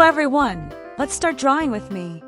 everyone, let's start drawing with me.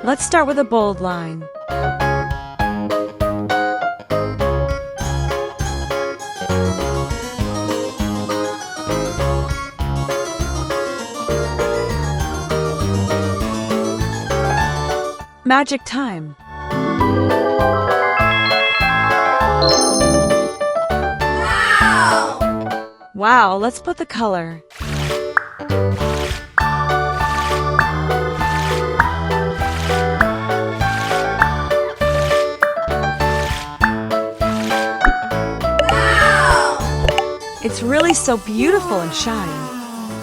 Let's start with a bold line. Magic time. Wow, let's put the color. It's really so beautiful and shiny.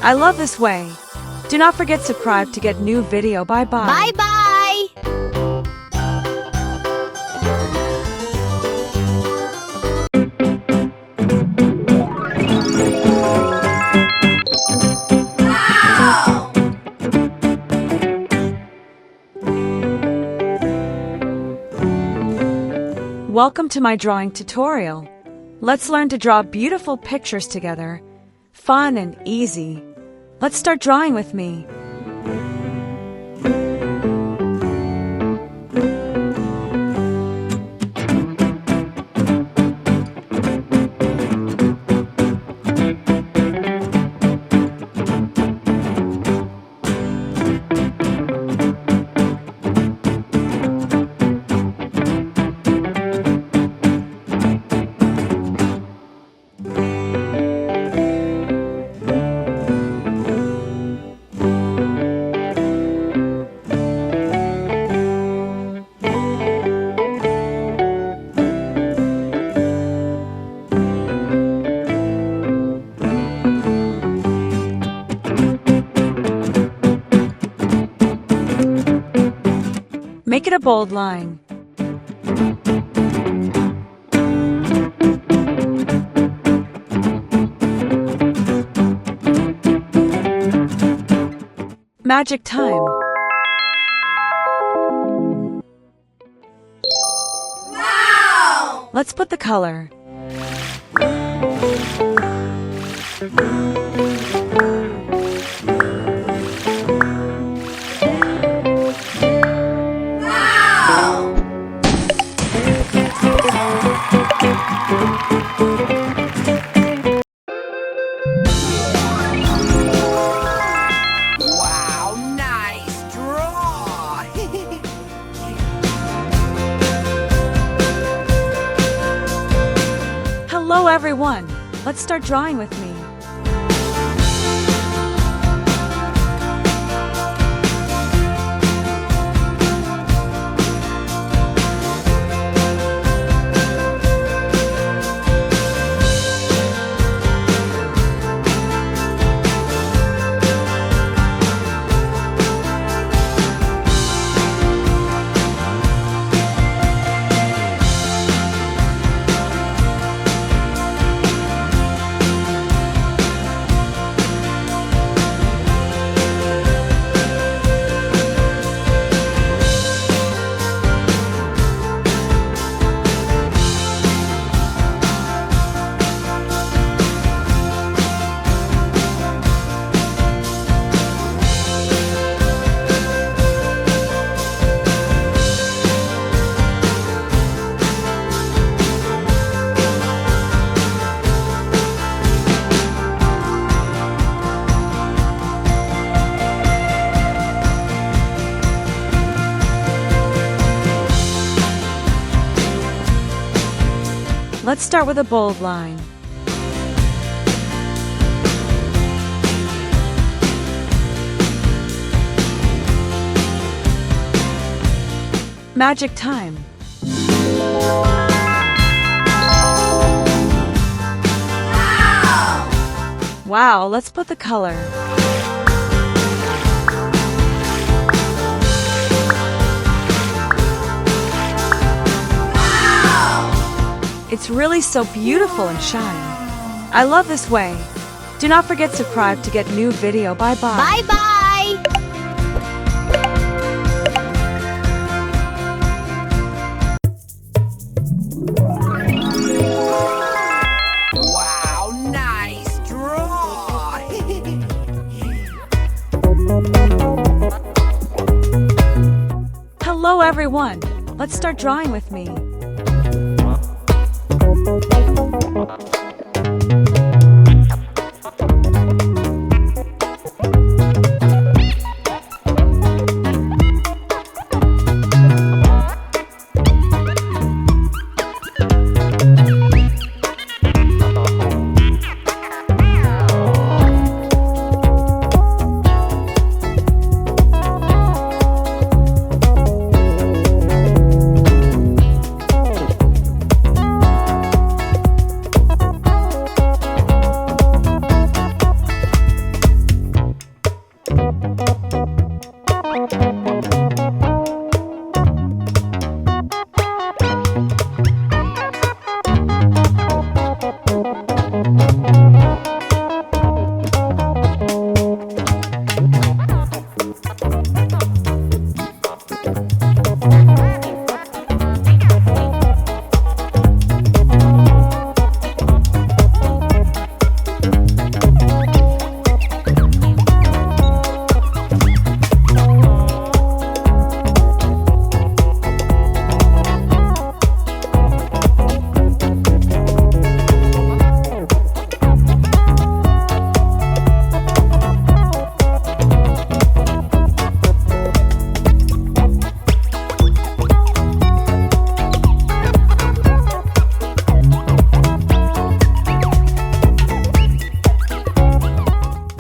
I love this way. Do not forget to subscribe to get new video. Bye-bye. Bye-bye. Welcome to my drawing tutorial. Let's learn to draw beautiful pictures together. Fun and easy. Let's start drawing with me. Make it a bold line. Magic time. Wow! Let's put the color. Hello everyone, let's start drawing with me. Let's start with a bold line. Magic time. Wow, let's put the color. It's really so beautiful and shiny. I love this way. Do not forget to subscribe to get new video. Bye-bye. Bye-bye. Wow, nice draw. Hello everyone. Let's start drawing with me.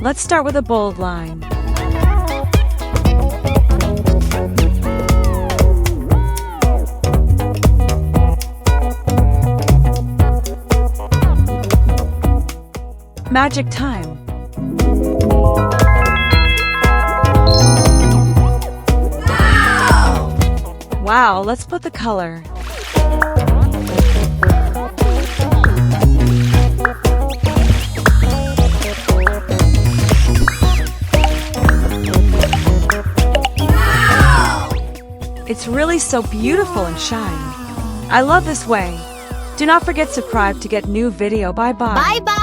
Let's start with a bold line. Magic time. Wow, let's put the color. It's really so beautiful and shiny. I love this way. Do not forget to subscribe to get new video. Bye-bye. Bye-bye.